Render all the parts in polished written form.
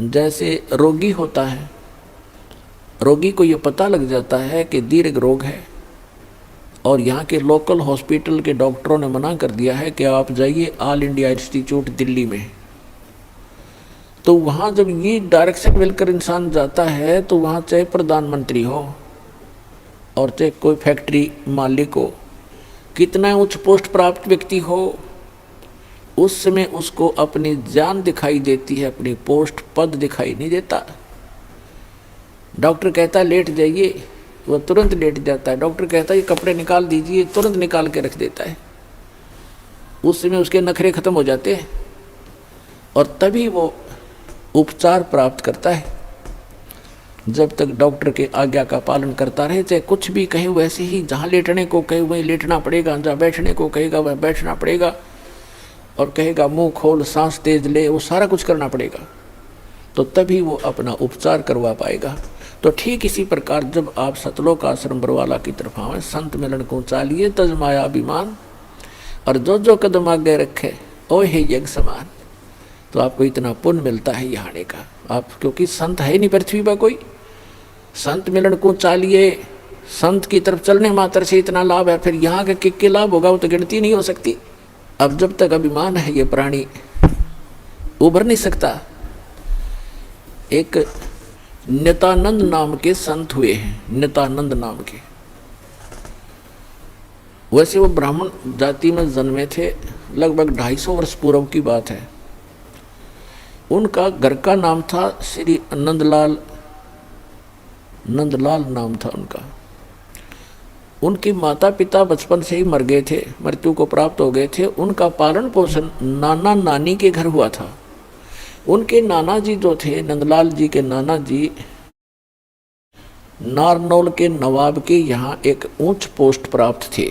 जैसे रोगी होता है, रोगी को ये पता लग जाता है कि दीर्घ रोग है और यहाँ के लोकल हॉस्पिटल के डॉक्टरों ने मना कर दिया है कि आप जाइए ऑल इंडिया इंस्टीट्यूट दिल्ली में। तो वहाँ जब ये डायरेक्शन मिलकर इंसान जाता है तो वहाँ चाहे प्रधानमंत्री हो और चाहे कोई फैक्ट्री मालिक हो, कितना उच्च पोस्ट प्राप्त व्यक्ति हो, उस समय उसको अपनी जान दिखाई देती है, अपनी पोस्ट पद दिखाई नहीं देता। डॉक्टर कहता है लेट जाइए, वो तुरंत लेट जाता है। डॉक्टर कहता है ये कपड़े निकाल दीजिए, तुरंत निकाल के रख देता है। उस समय उसके नखरे खत्म हो जाते हैं और तभी वो उपचार प्राप्त करता है। जब तक डॉक्टर के आज्ञा का पालन करता रहे, चाहे कुछ भी कहे वैसे ही, जहाँ लेटने को कहे वहीं लेटना पड़ेगा, जहाँ बैठने को कहेगा वह बैठना पड़ेगा, और कहेगा मुंह खोल सांस तेज ले, वो सारा कुछ करना पड़ेगा। तो तभी वो अपना उपचार करवा पाएगा। तो ठीक इसी प्रकार जब आप सतलोक आश्रम बरवाला की तरफ आए, संत मिलन को चालिए तज माया अभिमान, और जो जो कदम आगे रखे ओ हे यज्ञ समान, तो आपको इतना पुण्य मिलता है यहाँ आने का। आप क्योंकि संत है नहीं पृथ्वी पर कोई, संत मिलन को चालिए, संत की तरफ चलने मात्र से इतना लाभ है, फिर यहाँ का किक्के लाभ होगा वो तो गिनती नहीं हो सकती। अब जब तक अभिमान है ये प्राणी उभर नहीं सकता। एक नित्यानंद नाम के संत हुए हैं, नित्यानंद नाम के। वैसे वो ब्राह्मण जाति में जन्मे थे, लगभग 250 वर्ष पूर्व की बात है। उनका घर का नाम था श्री नंदलाल, नंदलाल नाम था उनका। उनके माता पिता बचपन से ही मर गए थे, मृत्यु को प्राप्त हो गए थे। उनका पालन पोषण नाना नानी के घर हुआ था। उनके नाना जी जो थे, नंदलाल जी के नाना जी नारनौल के नवाब के यहाँ एक ऊंच पोस्ट प्राप्त थे।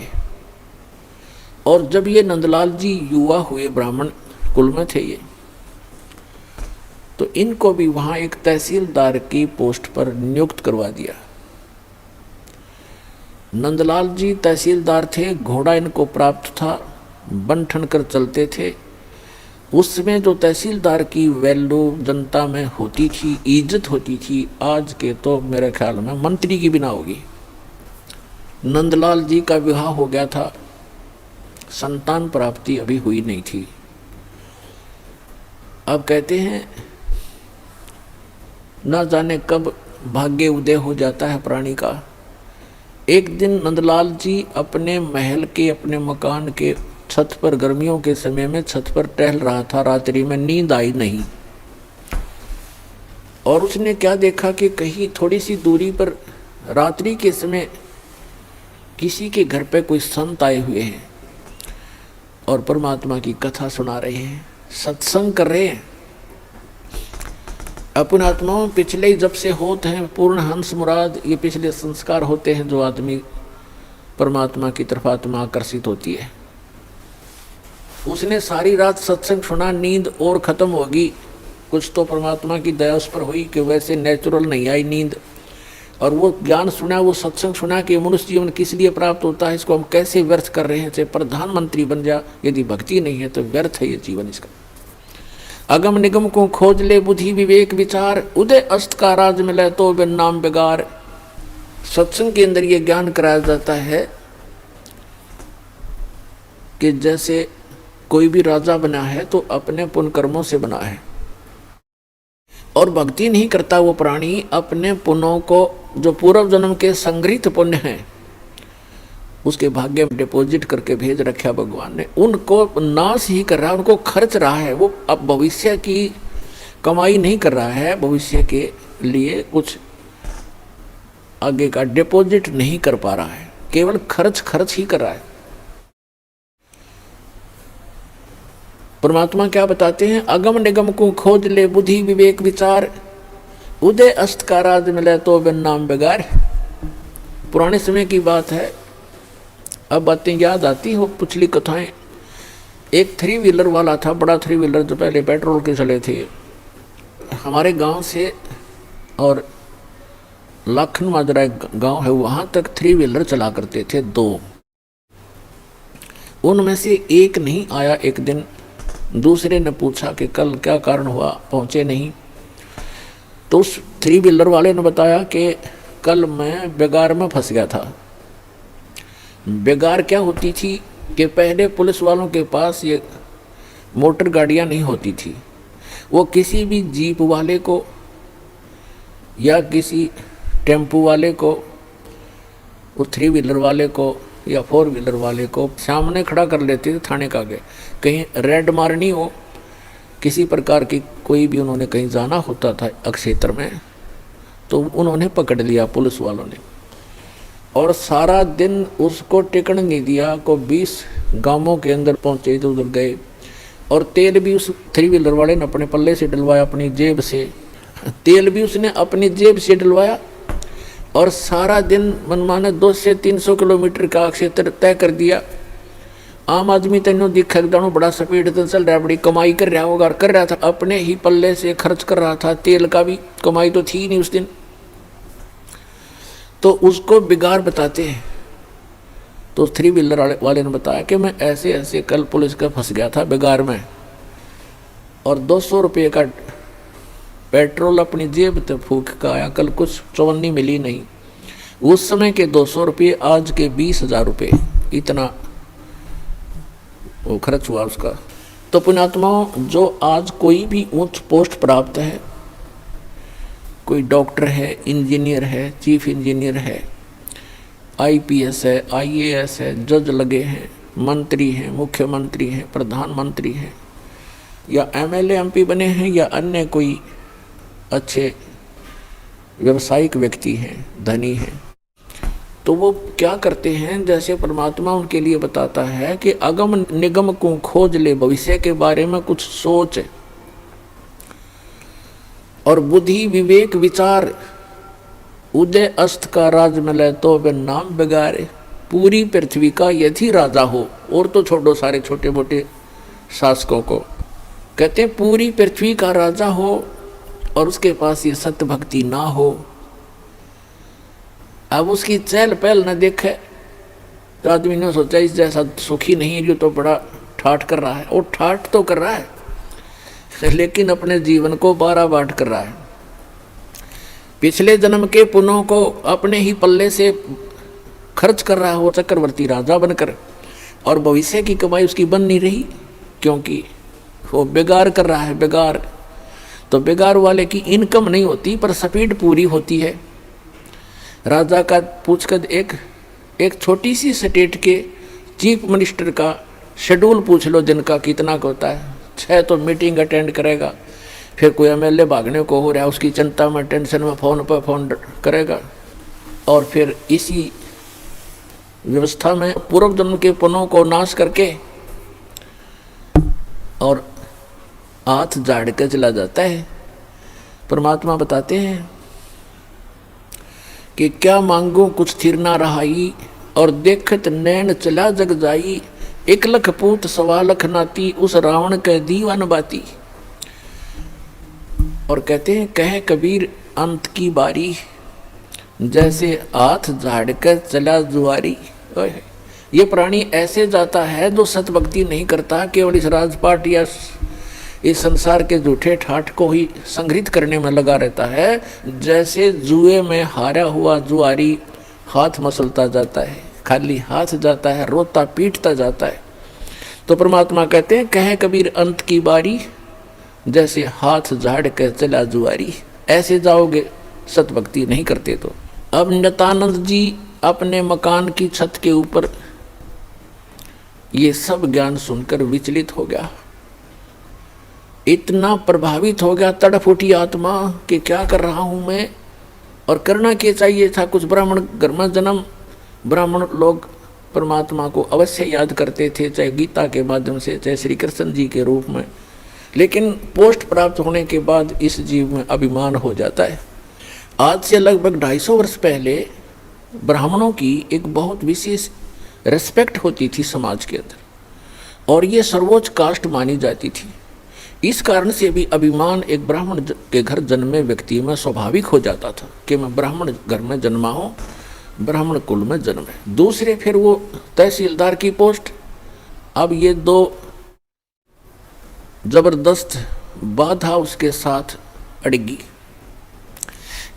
और जब ये नंदलाल जी युवा हुए, ब्राह्मण कुल में थे ये, तो इनको भी वहाँ एक तहसीलदार की पोस्ट पर नियुक्त करवा दिया। नंदलाल जी तहसीलदार थे, घोड़ा इनको प्राप्त था, बन ठन कर चलते थे। उसमें जो तहसीलदार की वैल्यू जनता में होती थी, इज्जत होती थी, आज के तो मेरे ख्याल में मंत्री की बिना होगी। नंदलाल जी का विवाह हो गया था, संतान प्राप्ति अभी हुई नहीं थी। अब कहते हैं ना जाने कब भाग्य उदय हो जाता है प्राणी का। एक दिन नंदलाल जी अपने महल के, अपने मकान के छत पर, गर्मियों के समय में छत पर टहल रहा था। रात्रि में नींद आई नहीं और उसने क्या देखा कि कहीं थोड़ी सी दूरी पर रात्रि के समय किसी के घर पे कोई संत आए हुए हैं और परमात्मा की कथा सुना रहे हैं, सत्संग कर रहे हैं। अपने आत्माओं पिछले जब से होते हैं पूर्ण हंस मुराद, ये पिछले संस्कार होते हैं जो आदमी परमात्मा की तरफ आत्मा आकर्षित होती है। उसने सारी रात सत्संग सुना, नींद और खत्म होगी। कुछ तो परमात्मा की दया उस पर हुई कि वैसे नेचुरल नहीं आई नींद, और वो ज्ञान सुना, वो सत्संग सुना कि मनुष्य जीवन किस लिए प्राप्त होता है, इसको हम कैसे व्यर्थ कर रहे हैं। चाहे प्रधानमंत्री बन जा, यदि भक्ति नहीं है तो व्यर्थ है ये जीवन इसका। अगम निगम को खोज ले बुद्धि विवेक विचार, उदय अस्त का राज मिले तो बिन नाम बेगार। सत्संग के अंदर ये ज्ञान कराया जाता है कि जैसे कोई भी राजा बना है तो अपने पुण्य कर्मों से बना है, और भक्ति नहीं करता वो प्राणी अपने पुण्यों को, जो पूर्व जन्म के संग्रहित पुण्य हैं, उसके भाग्य में डिपॉजिट करके भेज रखा भगवान ने। उनको नाश ही कर रहा है, उनको खर्च रहा है। वो अब भविष्य की कमाई नहीं कर रहा है, भविष्य के लिए कुछ आगे का डिपॉजिट नहीं कर पा रहा है, केवल खर्च ही कर रहा है। परमात्मा क्या बताते हैं, अगम निगम को खोज ले बुद्धि विवेक विचार, उदय अस्त का राज मिले तो बिन नाम बेगार। पुराने समय की बात है, अब बातें याद आती हो, पिछली कथाएं। एक 3 व्हीलर वाला था, बड़ा 3 व्हीलर जो पहले पेट्रोल के चले थे, हमारे गांव से और लाखन माजरा गांव है, वहां तक 3 व्हीलर चला करते थे 2। उनमें से एक नहीं आया। एक दिन दूसरे ने पूछा कि कल क्या कारण हुआ, पहुंचे नहीं। तो उस थ्री व्हीलर वाले ने बताया कि कल मैं बेगार में फंस गया था। बेगार क्या होती थी कि पहले पुलिस वालों के पास ये मोटर गाड़ियाँ नहीं होती थी, वो किसी भी जीप वाले को या किसी टेम्पू वाले को, वो थ्री व्हीलर वाले को या फोर व्हीलर वाले को सामने खड़ा कर लेते थे थाने का आगे। कहीं रेड मारनी हो, किसी प्रकार की कोई भी उन्होंने कहीं जाना होता था क्षेत्र में, तो उन्होंने पकड़ लिया पुलिस वालों ने, और सारा दिन उसको टिकन नहीं दिया। को 20 गांवों के अंदर पहुंचे, इधर उधर गए, और तेल भी उस थ्री व्हीलर वाले ने अपने पल्ले से डलवाया, अपनी जेब से तेल भी उसने अपनी जेब से डलवाया, और सारा दिन मनमाने 200 से 300 किलोमीटर का क्षेत्र तय कर दिया। आम आदमी तेनों दिखा एकदम बड़ा स्पीड से चल रहा, बड़ी कमाई कर रहा होगा, कर रहा था, अपने ही पल्ले से खर्च कर रहा था, तेल का भी कमाई तो थी नहीं उस दिन। तो उसको बिगाड़ बताते हैं। तो थ्री व्हीलर वाले ने बताया कि मैं ऐसे ऐसे कल पुलिस का फंस गया था बिगाड़ में, और 200 रुपये का पेट्रोल अपनी जेब से फूक का आया, कल कुछ चवन्नी मिली नहीं। उस समय के 200 रुपये आज के 20,000 रुपये, इतना वो खर्च हुआ उसका। तो पुण्यात्माओं, जो आज कोई भी उच्च पोस्ट प्राप्त है, कोई डॉक्टर है, इंजीनियर है, चीफ इंजीनियर है, आईपीएस है, आईएएस है, जज लगे हैं, मंत्री हैं, मुख्यमंत्री हैं, प्रधानमंत्री हैं, या एमएलए एमपी बने हैं, या अन्य कोई अच्छे व्यवसायिक व्यक्ति हैं, धनी हैं, तो वो क्या करते हैं, जैसे परमात्मा उनके लिए बताता है कि अगम निगम को खोज ले, भविष्य के बारे में कुछ सोच, और बुद्धि विवेक विचार, उदय अस्त का राज मिले तो वे नाम बिगाड़े, पूरी पृथ्वी का यदि राजा हो, और तो छोड़ो सारे छोटे मोटे शासकों को, कहते हैं पूरी पृथ्वी का राजा हो और उसके पास ये सत्य भक्ति ना हो, अब उसकी चहल पहल न देखे, तो आदमी ने सोचा इस जैसा सुखी नहीं, जो तो बड़ा ठाठ कर रहा है, और ठाठ तो कर रहा है लेकिन अपने जीवन को 12 बाट कर रहा है। पिछले जन्म के पुण्यों को अपने ही पल्ले से खर्च कर रहा है वो चक्रवर्ती राजा बनकर, और भविष्य की कमाई उसकी बन नहीं रही, क्योंकि वो बेगार कर रहा है, बेगार। तो बेगार वाले की इनकम नहीं होती पर स्पीड पूरी होती है। राजा का पूछकर एक छोटी सी स्टेट के चीफ मिनिस्टर का शेड्यूल पूछ लो दिन का कितना का होता है। 6 तो मीटिंग अटेंड करेगा, फिर कोई एमएलए भागने को हो रहा है उसकी चिंता में टेंशन में फ़ोन पर फ़ोन करेगा, और फिर इसी व्यवस्था में पूर्व जन्म के पुण्यों को नाश करके और हाथ झाड़ के चला जाता है। परमात्मा बताते हैं कि क्या मांगो कुछ थिर ना रहाई, और देखत नैन चला जग जाई, 1 लख पूत 1.25 लाख नाती, उस रावण के दीवान बाती। और कहते हैं कहे कबीर अंत की बारी, जैसे हाथ झाड़ कर चला जुआरी। ये प्राणी ऐसे जाता है जो सतभक्ति नहीं करता, केवल इस राजपाट या इस संसार के झूठे ठाठ को ही संग्रहित करने में लगा रहता है, जैसे जुए में हारा हुआ जुआरी हाथ मसलता जाता है, खाली हाथ जाता है, रोता पीटता जाता है। तो परमात्मा कहते हैं कहे कबीर अंत की बारी, जैसे हाथ झाड़ कर चला जुआरी। ऐसे जाओगे सतभक्ति नहीं करते तो। अब नित्यानंद जी अपने मकान की छत के ऊपर ये सब ज्ञान सुनकर विचलित हो गया, इतना प्रभावित हो गया, तड़फ उठी आत्मा कि क्या कर रहा हूँ मैं, और करना क्या चाहिए था। कुछ ब्राह्मण घर में जन्म, ब्राह्मण लोग परमात्मा को अवश्य याद करते थे, चाहे गीता के माध्यम से, चाहे श्री कृष्ण जी के रूप में, लेकिन पोस्ट प्राप्त होने के बाद इस जीव में अभिमान हो जाता है। आज से लगभग 250 वर्ष पहले ब्राह्मणों की एक बहुत विशेष रिस्पेक्ट होती थी समाज के अंदर, और ये सर्वोच्च कास्ट मानी जाती थी। इस कारण से भी अभिमान एक ब्राह्मण के घर जन्मे व्यक्ति में स्वाभाविक हो जाता था कि मैं ब्राह्मण घर में जन्मा हूँ, ब्राह्मण कुल में जन्म है। दूसरे फिर वो तहसीलदार की पोस्ट। अब ये 2 जबरदस्त बाधा उसके साथ अड़गी।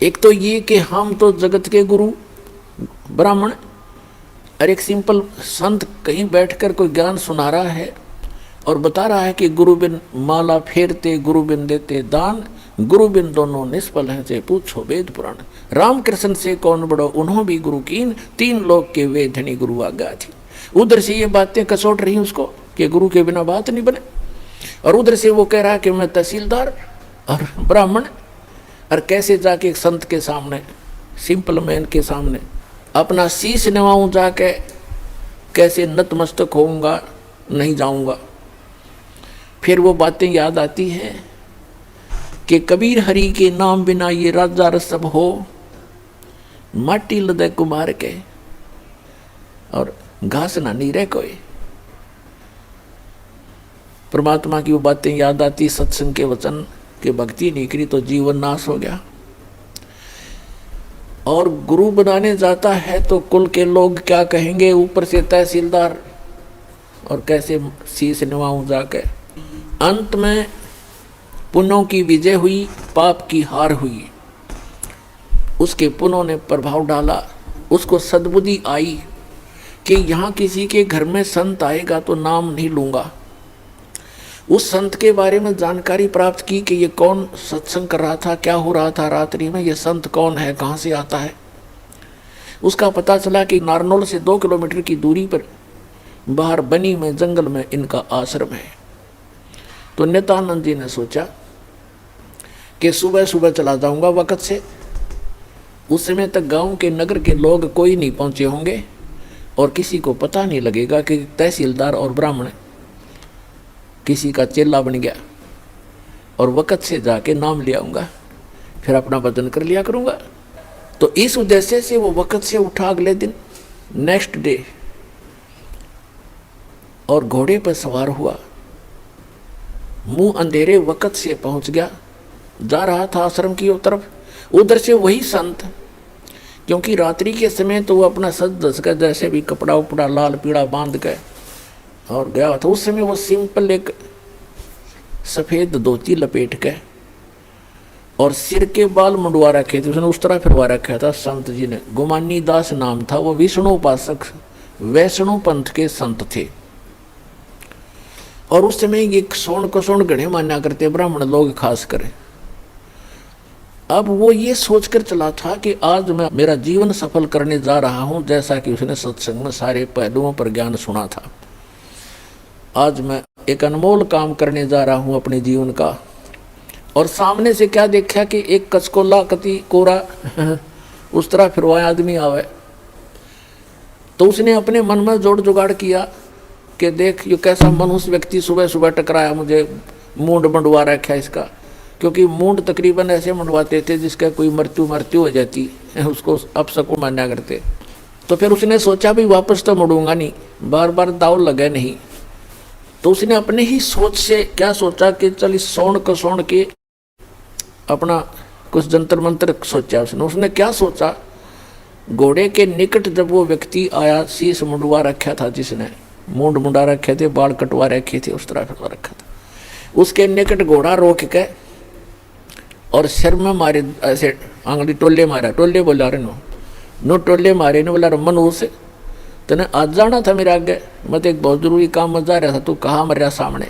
एक तो ये कि हम तो जगत के गुरु ब्राह्मण, और एक सिंपल संत कहीं बैठकर कोई ज्ञान सुना रहा है और बता रहा है कि गुरु बिन माला फेरते, गुरु बिन देते दान, गुरु बिन दोनों निष्फल हैं, से पूछो वेद पुराण। राम कृष्ण से कौन बड़ो, उन्हों भी गुरु कीन, तीन लोग के वे धनी गुरु आज्ञा थी। उधर से ये बातें कसोट रही उसको कि गुरु के बिना बात नहीं बने, और उधर से वो कह रहा है कि मैं तहसीलदार और ब्राह्मण, और कैसे जाके एक संत के सामने, सिंपल मैन के सामने अपना शीश नवाऊं, जाके कैसे नतमस्तक होऊंगा, नहीं जाऊंगा। फिर वो बातें याद आती हैं कि कबीर हरि के नाम बिना ये राजा रसब हो, माटी लदे कुमार के, और घास ना नहीं रह कोई। परमात्मा की वो बातें याद आती, सत्संग के वचन के भक्ति नहीं करी तो जीवन नाश हो गया। और गुरु बनाने जाता है तो कुल के लोग क्या कहेंगे, ऊपर से तहसीलदार, और कैसे शीश नवाऊं जाके। अंत में पुण्यों की विजय हुई, पाप की हार हुई। उसके पुण्यों ने प्रभाव डाला, उसको सद्बुद्धि आई कि यहाँ किसी के घर में संत आएगा तो नाम नहीं लूँगा। उस संत के बारे में जानकारी प्राप्त की कि ये कौन सत्संग कर रहा था, क्या हो रहा था रात्रि में, ये संत कौन है, कहाँ से आता है। उसका पता चला कि नारनौल से 2 किलोमीटर की दूरी पर बाहर बनी में जंगल में इनका आश्रम है। तो नित्यानंद जी ने सोचा कि सुबह सुबह चला जाऊंगा वक़्त से, उस समय तक गांव के नगर के लोग कोई नहीं पहुंचे होंगे और किसी को पता नहीं लगेगा कि तहसीलदार और ब्राह्मण किसी का चेला बन गया, और वक़्त से जाके नाम ले आऊँगा, फिर अपना वजन कर लिया करूँगा। तो इस उद्देश्य से वो वक़्त से उठा अगले दिन, नेक्स्ट डे, और घोड़े पर सवार हुआ, मुंह अंधेरे वक़्त से पहुंच गया, जा रहा था आश्रम की तरफ। उधर से वही संत, क्योंकि रात्रि के समय तो वो अपना सज धज कर जैसे भी कपड़ा उपड़ा लाल पीड़ा बांध के और गया था। उस समय वो सिंपल एक सफ़ेद धोती लपेट के और सिर के बाल मुंडवा रखे थे, उसने उस तरह फिरवा रखा था संत जी ने। गुमानी दास नाम था, वो विष्णु उपासक वैष्णव पंथ के संत थे। और उस समय ये सोन को सोन गढ़े माना करते ब्राह्मण लोग खास कर। अब वो ये सोचकर चला था कि आज मैं मेरा जीवन सफल करने जा रहा हूँ, जैसा कि उसने सत्संग में सारे पहलुओं पर ज्ञान सुना था। आज मैं एक अनमोल काम करने जा रहा हूँ अपने जीवन का। और सामने से क्या देखा कि एक कचकोला कति कोरा उस तरह फिरवाया आदमी आवे। तो उसने अपने मन में जोड़ जुगाड़ किया कि देख ये कैसा मनुष्य व्यक्ति सुबह सुबह टकराया, मुझे मूंड मंडवा रखा इसका। क्योंकि मूंड तकरीबन ऐसे मंडवाते थे जिसका कोई मृत्यु हो जाती है, उसको अपशकुन माना करते। तो फिर उसने सोचा भी वापस तो मुड़ूंगा नहीं, बार बार दाव लगे नहीं। तो उसने अपने ही सोच से क्या सोचा कि चल इस सोन को सोन के अपना कुछ जंतर मंत्र सोचा। उसने क्या सोचा, घोड़े के निकट जब वो व्यक्ति आया, शीश मुंडवा रखा था, जिसने मूंड मुंडा रखे थे, बाल कटवा रखे थे, उस तरह फिरवा रखा था, उसके निकट घोड़ा रोक के और सिर में मारे ऐसे आंगली टोले मारा। टोले बोला रे नो टोले मारे ने बोला मनुष्य तने आज जाना था मेरे आगे, मैं तो एक बहुत जरूरी काम में जा रहा था, तू कहाँ मर रहा सामने।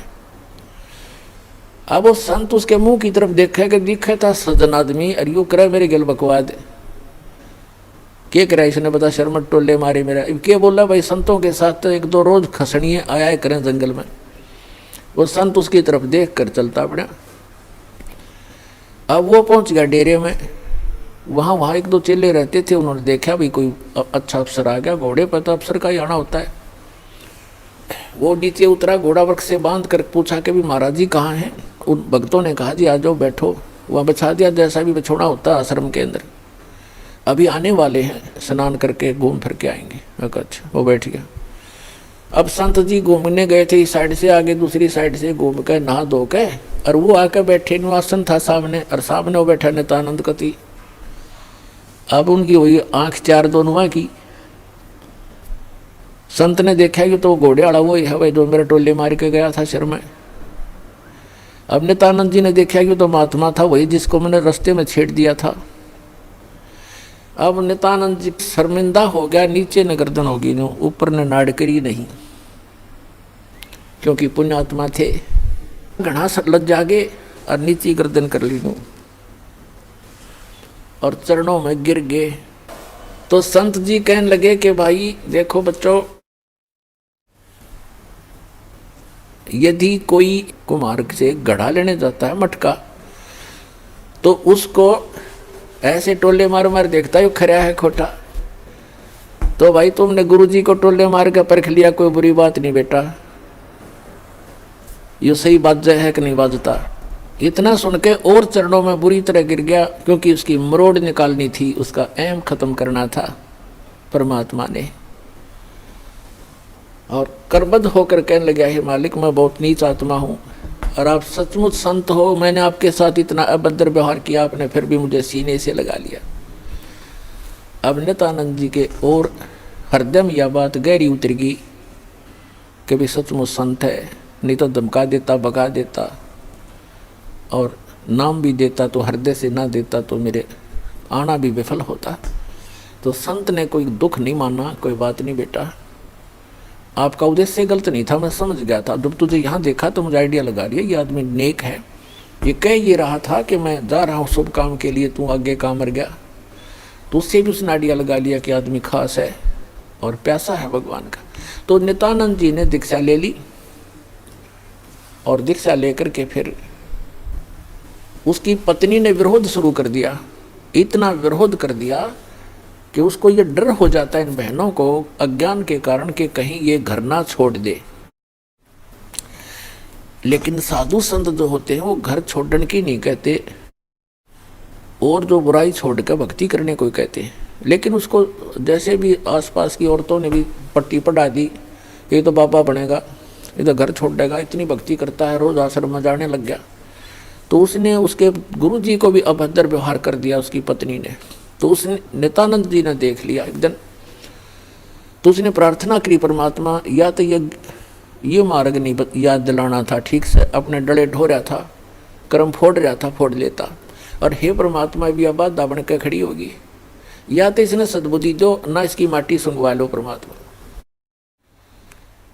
अब वो संत उसके मुंह की तरफ देखा कि दिखा था सज्जन आदमी, और यूँ करे मेरे गल बकवाद क्या करा इसने, बता शर्म टोले मारे मेरा। क्या बोला भाई, संतों के साथ तो 1-2 रोज खसड़ियाँ आया करें जंगल में। वो संत उसकी तरफ देख कर चलता पड़ा। अब वो पहुंच गया डेरे में। वहाँ 1-2 चेले रहते थे, उन्होंने देखा भी कोई अच्छा अफसर आ गया। घोड़े पर तो अफसर का ही आना होता है। वो नीचे उतरा, घोड़ा वर्क से बांध कर पूछा कि भी महाराज जी कहाँ हैं। उन भक्तों ने कहा जी आ जाओ बैठो। वहाँ बिछा दिया जैसा भी बिछोना होता है आश्रम के अंदर। अभी आने वाले हैं, स्नान करके घूम फिर के आएंगे। अच्छा, वो बैठ गया। अब संत जी घूमने गए थे, इस साइड से आगे दूसरी साइड से घूम के नहा धो के, और वो आकर बैठे, निवासन था सामने, और सामने वो बैठा नित्यानंद कति। अब उनकी हुई आंख 4 दोनों की। संत ने देखा कि तो घोड़े वाला वो ही है भाई, जो मेरा टोले मार के गया था सिर में। अब नित्यानंद जी ने देखा कि तो महात्मा था वही, जिसको मैंने रास्ते में छेड़ दिया था। अब नित्यानंद जी शर्मिंदा हो गया, नीचे न गर्दन होगी नो, ऊपर ने नाड़ करी नहीं, क्योंकि पुण्यात्मा थे। घना लज जागे और नीचे गर्दन कर ली नो और चरणों में गिर गए। तो संत जी कहने लगे कि भाई देखो बच्चों, यदि कोई कुम्हार से घड़ा लेने जाता है मटका, तो उसको ऐसे टोले मार मार देखता है खरा है खोटा। तो भाई तुमने गुरुजी को टोले मार के परख लिया, कोई बुरी बात नहीं बेटा, ये सही बात है कि नहीं बाजता। इतना सुन के और चरणों में बुरी तरह गिर गया, क्योंकि उसकी मरोड़ निकालनी थी, उसका एम खत्म करना था परमात्मा ने। और करबद्ध होकर कहने लगा, हे मालिक मैं बहुत नीच आत्मा हूँ और आप सचमुच संत हो, मैंने आपके साथ इतना अभद्र व्यवहार किया, आपने फिर भी मुझे सीने से लगा लिया। अब नित्यानंद जी के और हृदय में यह बात गहरी उतर गई कि भी सचमुच संत है, नहीं तो धमका देता, भगा देता और नाम भी देता तो हृदय से ना देता तो मेरे आना भी विफल होता। तो संत ने कोई दुख नहीं माना, कोई बात नहीं बेटा, आपका उद्देश्य गलत नहीं था, मैं समझ गया था। जब तुझे यहाँ देखा तो मुझे आइडिया लगा रही है ये आदमी नेक है, ये कह ये रहा था कि मैं जा रहा हूँ शुभ काम के लिए, तू आगे काम मर गया, तो उससे भी उसने आइडिया लगा लिया कि आदमी खास है और प्यासा है भगवान का। तो नित्यानंद जी ने दीक्षा ले ली और दीक्षा लेकर के फिर उसकी पत्नी ने विरोध शुरू कर दिया, इतना विरोध कर दिया कि उसको ये डर हो जाता है इन बहनों को अज्ञान के कारण कि कहीं ये घर ना छोड़ दे। लेकिन साधु संत जो होते हैं वो घर छोड़ने की नहीं कहते, और जो बुराई छोड़ कर भक्ति करने को कहते हैं। लेकिन उसको जैसे भी आसपास की औरतों ने भी पट्टी पढ़ा दी, ये तो बाबा बनेगा, ये तो घर छोड़ देगा, इतनी भक्ति करता है, रोज आश्रम में जाने लग गया। तो उसने उसके गुरु जी को भी अभद्र व्यवहार कर दिया उसकी पत्नी ने। तो उसने नित्यानंद जी ने देख लिया एक दिन, तो उसने प्रार्थना करी, परमात्मा या तो ये मार्ग नहीं याद दिलाना था ठीक से, अपने डले ढो रहा था, कर्म फोड़ रहा था, फोड़ लेता। और हे परमात्मा भी अब बात बन के खड़ी होगी, या तो इसने सद्बुद्धि दो, ना इसकी माटी सुंगवा लो परमात्मा,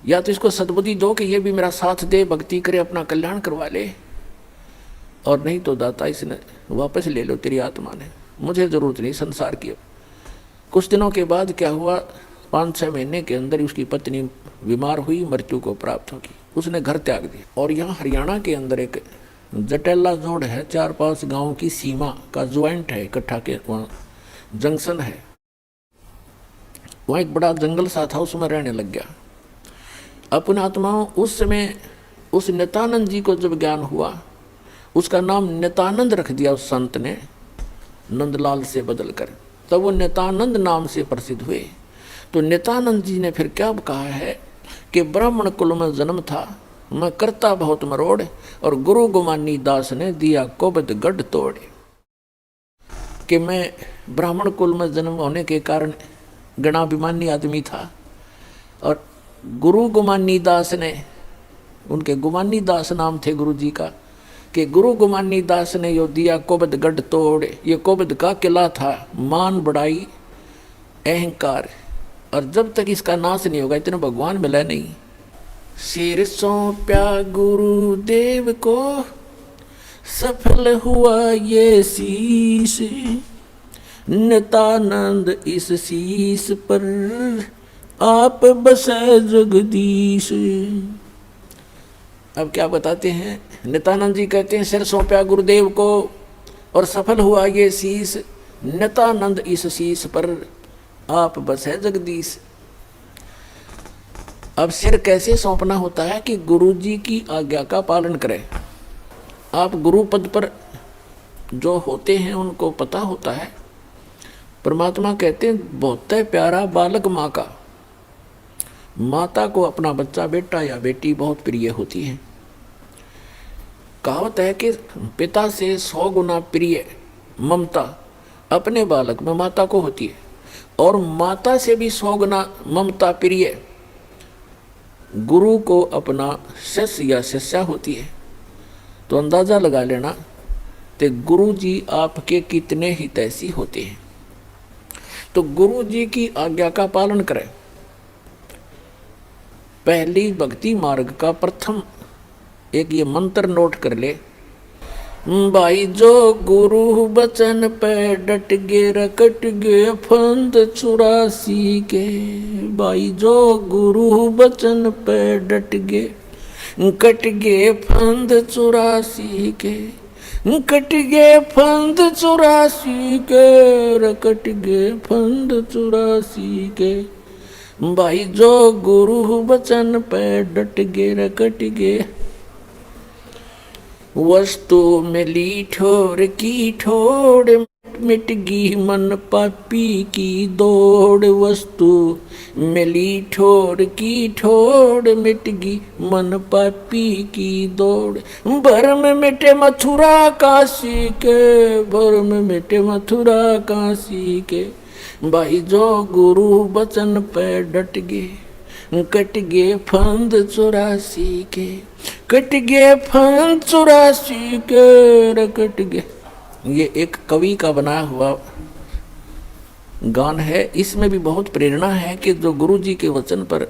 या तो इसको सद्बुद्धि दो कि ये भी मेरा साथ दे, भक्ति करे, अपना कल्याण करवा ले, और नहीं तो दाता इसने वापस ले लो, तेरी आत्मा ने, मुझे जरूरत नहीं संसार की। कुछ दिनों के बाद क्या हुआ, 5-6 महीने के अंदर उसकी पत्नी बीमार हुई, मृत्यु को प्राप्त होगी, उसने घर त्याग दिया। और यहाँ हरियाणा के अंदर एक जटेला जोड़ है, 4-5 गांव की सीमा का ज्वाइंट है, इकट्ठा के वहाँ जंक्शन है, वहाँ एक बड़ा जंगल सा था, उसमें रहने लग गया। अपने आत्माओं उस समय उस नित्यानंद जी को जब ज्ञान हुआ, उसका नाम नित्यानंद रख दिया उस संत ने, नंदलाल से बदल कर, तब वो नित्यानंद नाम से प्रसिद्ध हुए। तो नित्यानंद जी ने फिर क्या कहा है कि ब्राह्मण कुल में जन्म था, मैं करता बहुत मरोड़, और गुरु गुमानी दास ने दिया कोबद गढ़ तोड़े। कि मैं ब्राह्मण कुल में जन्म होने के कारण गणाभिमानी आदमी था, और गुरु गुमानी दास ने, उनके गुमानी दास नाम थे गुरु जी का, कि गुरु गुमानी दास ने यो दिया कोबद गढ़ तोड़। ये कोबद का किला था, मान बढ़ाई अहंकार, और जब तक इसका नाश नहीं होगा इतना भगवान मिला नहीं। सिर सौंप्या गुरुदेव को, सफल हुआ ये शीश, नित्यानंद इस शीश पर आप बसे जगदीश। अब क्या बताते हैं, नित्यानंद जी कहते हैं सिर सौंप्या गुरुदेव को और सफल हुआ ये शीश, नित्यानंद इस शीश पर आप बसे जगदीश। अब सिर कैसे सौंपना होता है कि गुरु जी की आज्ञा का पालन करें। आप गुरु पद पर जो होते हैं उनको पता होता है, परमात्मा कहते हैं बहुत प्यारा बालक माँ का, माता को अपना बच्चा बेटा या बेटी बहुत प्रिय होती है। कहावत है कि पिता से 100 गुना प्रिय ममता अपने बालक में माता को होती है, और माता से भी 100 गुना ममता प्रिय गुरु को अपना शिष्य या शिष्या होती है। तो अंदाज़ा लगा लेना कि गुरु जी आपके कितने हितैषी होते हैं। तो गुरु जी की आज्ञा का पालन करें। पहली भक्ति मार्ग का प्रथम एक ये मंत्र नोट कर ले, भाई जो गुरु बचन पे डट गे रकट गे फंद 84 के। भाई जो गुरु बचन पे डट गे कट गे फंद 84 के, कट गे फंद 84 के, रकट गे फंद 84 के। भाई जो गुरु बचन पे डट गे रकट गे, वस्तु मिली ठोर की ठोड़ मिट गई मन पापी की दौड़। वस्तु मिली ठोर की ठोड़ मिट गई मन पापी की दौड़। भरम मिटे मथुरा काशी के, भरम मिटे मथुरा काशी के। भाई जो गुरु बचन पे डट गे कट गे फंद 84 के, कट गे फंद 84 के, रकट गे। ये एक कवि का बनाया हुआ गान है। इसमें भी बहुत प्रेरणा है कि जो गुरु जी के वचन पर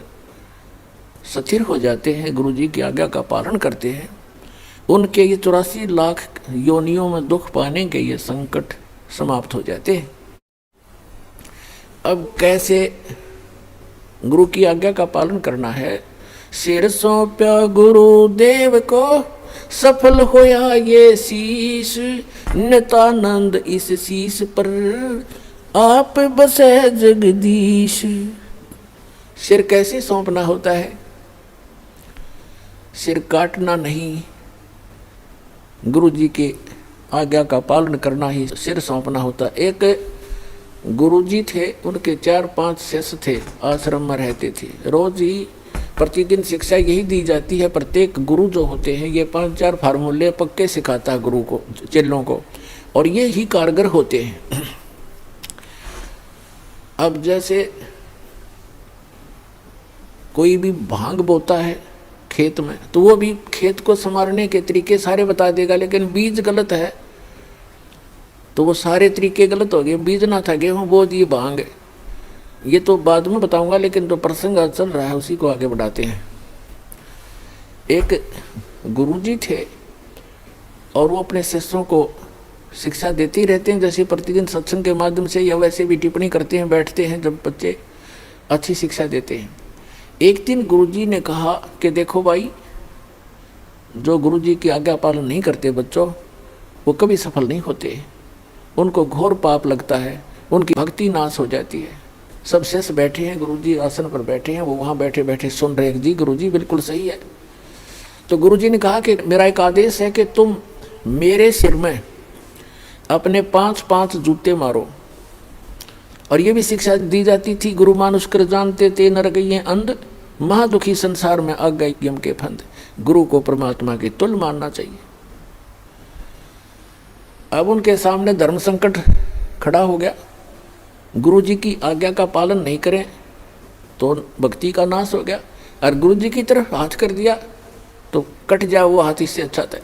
स्थिर हो जाते हैं, गुरु जी की आज्ञा का पालन करते हैं, उनके ये 84 लाख योनियों में दुख पाने के ये संकट समाप्त हो जाते हैं। अब कैसे गुरु की आज्ञा का पालन करना है? सिर सौंप्या गुरुदेव को सफल होया ये शीश, नितानंद इस शीश पर आप बसे जगदीश। सिर कैसे सौंपना होता है? सिर काटना नहीं, गुरु जी के आज्ञा का पालन करना ही सिर सौंपना होता। एक गुरुजी थे, उनके 4-5 शिष्य थे, आश्रम में रहते थे। रोज ही प्रतिदिन शिक्षा यही दी जाती है। प्रत्येक गुरु जो होते हैं ये 5-4 फार्मूले पक्के सिखाता है गुरु को, चेलों को, और ये ही कारगर होते हैं। अब जैसे कोई भी भांग बोता है खेत में, तो वो भी खेत को संवारने के तरीके सारे बता देगा, लेकिन बीज गलत है तो वो सारे तरीके गलत हो गए। बीज ना था गेहूँ बो दिए भांग, ये तो बाद में बताऊंगा, लेकिन तो प्रसंग चल रहा है उसी को आगे बढ़ाते हैं। एक गुरुजी थे और वो अपने शिष्यों को शिक्षा देते ही रहते हैं, जैसे प्रतिदिन सत्संग के माध्यम से या वैसे भी टिप्पणी करते हैं, बैठते हैं जब बच्चे, अच्छी शिक्षा देते हैं। एक दिन गुरुजी ने कहा कि देखो भाई, जो गुरुजी की आज्ञा पालन नहीं करते बच्चों, वो कभी सफल नहीं होते, उनको घोर पाप लगता है, उनकी भक्ति नाश हो जाती है। सब शिष्य बैठे हैं, गुरुजी आसन पर बैठे हैं, वो वहाँ बैठे बैठे सुन रहे हैं, जी गुरुजी बिल्कुल सही है। तो गुरुजी ने कहा कि मेरा एक आदेश है कि तुम मेरे सिर में अपने 5-5 जूते मारो। और ये भी शिक्षा दी जाती थी, गुरु मानुष कर जानते ते नर गए अंध, महादुखी संसार में आ गए यम के फंद। गुरु को परमात्मा के तुल्य मानना चाहिए। अब उनके सामने धर्म संकट खड़ा हो गया। गुरु जी की आज्ञा का पालन नहीं करें तो भक्ति का नाश हो गया, और गुरु जी की तरफ हाथ कर दिया तो कट जाए वो हाथ, इससे अच्छा था।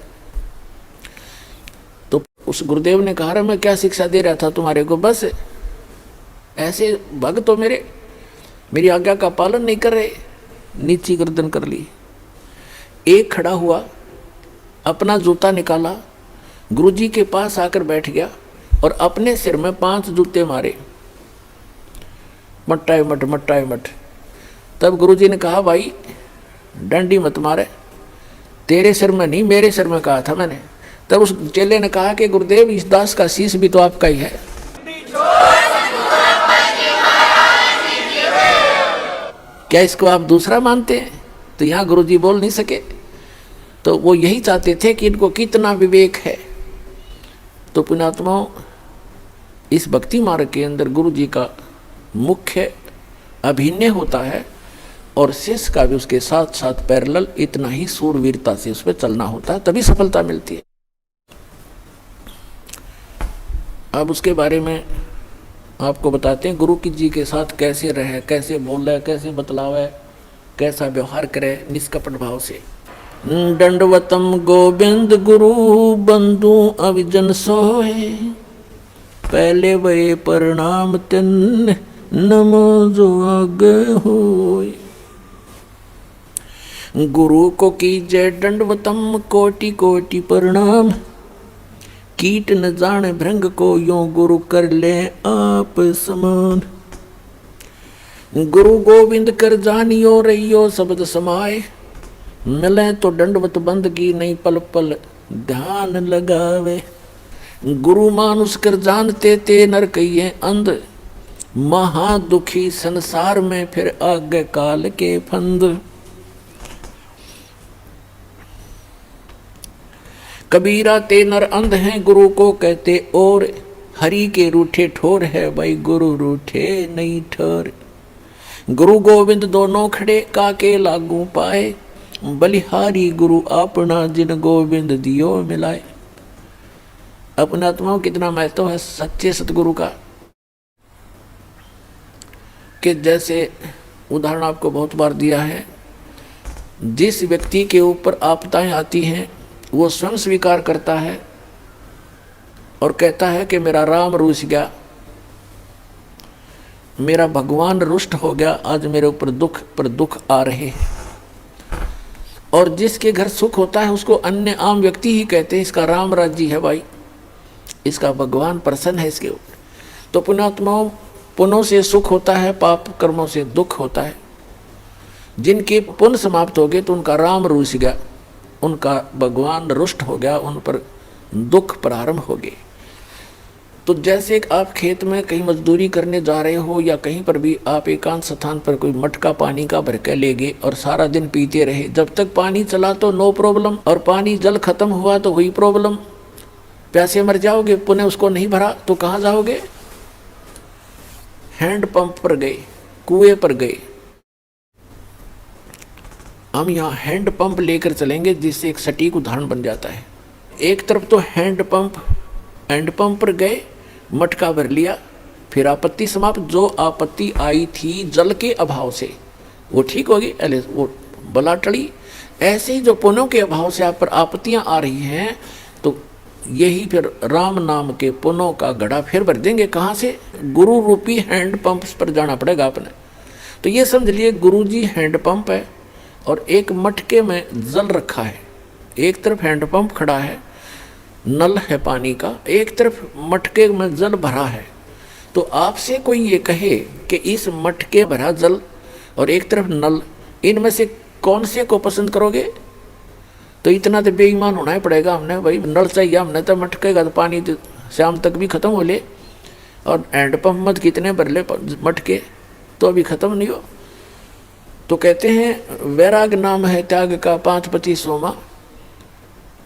तो उस गुरुदेव ने कहा, मैं क्या शिक्षा दे रहा था तुम्हारे को, बस ऐसे भक्त तो मेरी आज्ञा का पालन नहीं कर रहे। नीची गर्दन कर ली। एक खड़ा हुआ, अपना जूता निकाला, गुरुजी के पास आकर बैठ गया और अपने सिर में 5 जूते मारे, मट्टाए मट मट्टाए मट। तब गुरुजी ने कहा, भाई डंडी मत मारे, तेरे सिर में नहीं मेरे सिर में कहा था मैंने। तब उस चेले ने कहा कि गुरुदेव, इस दास का शीश भी तो आपका ही है। क्या इसको आप दूसरा मानते हैं? तो यहाँ गुरुजी बोल नहीं सके। तो वो यही चाहते थे कि इनको कितना विवेक है। तो पुण्यात्माओं, इस भक्ति मार्ग के अंदर गुरु जी का मुख्य अभिनय होता है, और शिष्य का भी उसके साथ साथ पैरेलल इतना ही सूरवीरता से उस पर चलना होता है, तभी सफलता मिलती है। अब उसके बारे में आपको बताते हैं, गुरु जी के साथ कैसे रहे, कैसे बोले, कैसे बतलावे, कैसा व्यवहार करे निष्कपट भाव से। दंडवतम गोविंद गुरु बंधु अविजन सोए, पहले वे प्रणाम तिन नमो जो आगे होय। गुरु को कीजय दंडवतम कोटि कोटि प्रणाम, कीट न जाने भृंग को यो गुरु कर ले आप समान। गुरु गोविंद कर जानियो रहियो शब्द समाए, मिले तो दंडवत बंदगी नहीं पल पल ध्यान लगावे। गुरु मानुष कर जानते ते नर कहिए अंध, महा दुखी संसार में फिर आगे काल के फंद। कबीरा ते नर अंध हैं गुरु को कहते और, हरि के रूठे ठोर है भाई गुरु रूठे नहीं ठोर। गुरु गोविंद दोनों खड़े काके लागू पाए, बलिहारी गुरु अपना जिन गोविंद दियो मिलाए। अपने आत्माओं कितना महत्व है सच्चे सतगुरु का, कि जैसे उदाहरण आपको बहुत बार दिया है, जिस व्यक्ति के ऊपर आपदाएं आती हैं वो स्वयं स्वीकार करता है और कहता है कि मेरा राम रूठ गया, मेरा भगवान रुष्ट हो गया, आज मेरे ऊपर दुख पर दुख आ रहे हैं। और जिसके घर सुख होता है उसको अन्य आम व्यक्ति ही कहते हैं इसका राम राज्य है भाई, इसका भगवान प्रसन्न है इसके ऊपर। तो पुण्यात्माओं, पुण्यों से सुख होता है, पाप कर्मों से दुख होता है। जिनके पुण्य समाप्त हो गए तो उनका राम रूठ गया, उनका भगवान रुष्ट हो गया, उन पर दुख प्रारंभ हो गए। तो जैसे आप खेत में कहीं मजदूरी करने जा रहे हो या कहीं पर भी आप एकांत स्थान पर कोई मटका पानी का भर के ले गए और सारा दिन पीते रहे, जब तक पानी चला तो नो प्रॉब्लम, और पानी जल खत्म हुआ तो हुई प्रॉब्लम, प्यासे मर जाओगे। पुनः उसको नहीं भरा तो कहाँ जाओगे? हैंड पंप पर गए, कुएं पर गए। हम यहाँ हैंड पंप लेकर चलेंगे जिससे एक सटीक उदाहरण बन जाता है। एक तरफ तो हैंड पंप पर गए, मटका भर लिया, फिर आपत्ति समाप्त। जो आपत्ति आई थी जल के अभाव से वो ठीक होगी, अरे वो बला टड़ी। ऐसे ही जो पुण्यों के अभाव से आप पर आपत्तियां आ रही हैं तो यही फिर राम नाम के पुण्यों का घड़ा फिर भर देंगे। कहाँ से? गुरु रूपी हैंड पंप पर जाना पड़ेगा आपने। तो ये समझ लिए गुरु जी हैंड पंप है और एक मटके में जल रखा है। एक तरफ हैंड पंप खड़ा है, नल है पानी का, एक तरफ मटके में जल भरा है। तो आपसे कोई ये कहे कि इस मटके भरा जल और एक तरफ नल, इनमें से कौन से को पसंद करोगे? तो इतना तो बेईमान होना ही पड़ेगा हमने, भाई नल चाहिए हमने तो मटके का तो पानी तो शाम तक भी ख़त्म हो ले, और हैंड पंप मत कितने भर ले मटके तो अभी ख़त्म नहीं हो। तो कहते हैं वैराग नाम है त्याग का 5 सोमा।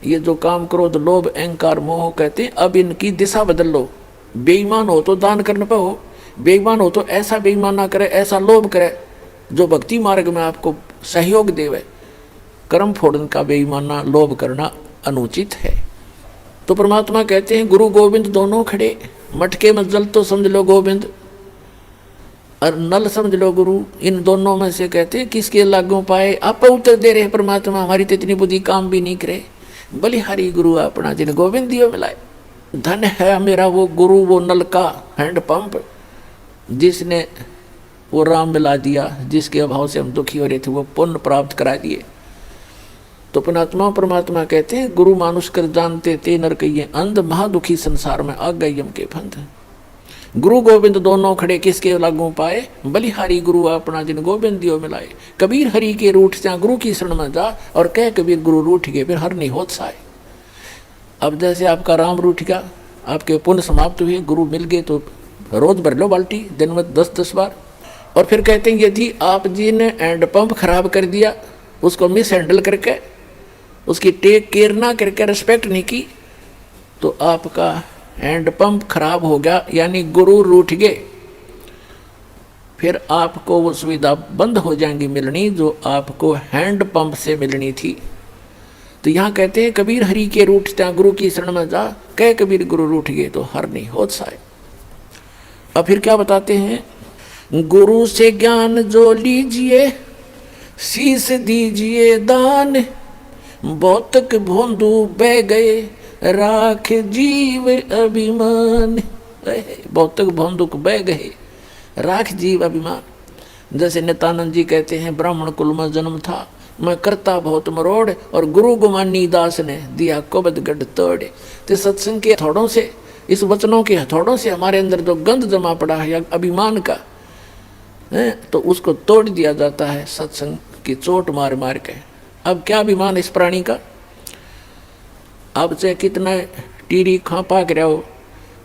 ये जो काम क्रोध लोभ अहंकार मोह, कहते हैं अब इनकी दिशा बदल लो। बेईमान हो तो दान करने पर हो, बेईमान हो तो ऐसा बेईमान ना करे, ऐसा लोभ करे जो भक्ति मार्ग में आपको सहयोग देवे। कर्म फोड़न का बेईमाना लोभ करना अनुचित है। तो परमात्मा कहते हैं गुरु गोविंद दोनों खड़े, मटके में जल तो समझ लो गोविंद और नल समझ लो गुरु। इन दोनों में से कहते हैं किसके लागू पाए? आप उत्तर दे रहे परमात्मा, हमारी तो इतनी बुद्धि काम भी नहीं करे। बलिहारी गुरु अपना जिन गोविंद दियो मिलाए। धन है मेरा वो गुरु, वो नल का हैंड पंप जिसने वो राम मिला दिया, जिसके अभाव से हम दुखी हो रहे थे वो पुण्य प्राप्त करा दिए। तो पुणात्मा परमात्मा कहते हैं गुरु मानुष कर जानते ते नर कहिए अंध, महादुखी संसार में आ गए यम के फंद। गुरु गोविंद दोनों खड़े किसके लागू पाए? बलिहारी गुरु अपना जिन गोविंद दियो मिलाए। कबीर हरि के रूठ जा गुरु की शरण में जा, और कह कबीर गुरु रूठ गए फिर हर नहीं होत साए। अब जैसे आपका राम रूठ गया, आपके पुण्य समाप्त हुए, गुरु मिल गए तो रोज भर लो बाल्टी, दिन में 10-10 बार। और फिर कहते हैं यदि आप जी ने हैंड पंप खराब कर दिया, उसको मिस हैंडल करके, उसकी टेक केयर ना करके, रिस्पेक्ट नहीं की, तो आपका हैंड पंप खराब हो गया, यानी गुरु रूठ गए। फिर आपको वो सुविधा बंद हो जाएंगी मिलनी जो आपको हैंड पंप से मिलनी थी। तो यहाँ कहते हैं कबीर हरि के रूठता गुरु की शरण में जा, कह कबीर गुरु रूठ गए तो हर नहीं होत साए। अब फिर क्या बताते हैं? गुरु से ज्ञान जो लीजिए, शीस दीजिए दान, बहुतक भोंदू बह गए, राख जीव अभिमान। गए, भौतिक भौंदुक बह गए, राख जीव अभिमान। जैसे नित्यानंद जी कहते हैं, ब्राह्मण कुल में जन्म था, मैं करता बहुत मरोड़, और गुरु गुमानी दास ने दिया कोबद गढ़ तोड़े। तो सत्संग के हथौड़ों से, इस वचनों के हथौड़ों से हमारे अंदर जो गंध जमा पड़ा है या अभिमान का है, तो उसको तोड़ दिया जाता है सत्संग की चोट मार मार के। अब क्या अभिमान इस प्राणी का, अब चाहे कितना टीरी खा पाक रहा हो,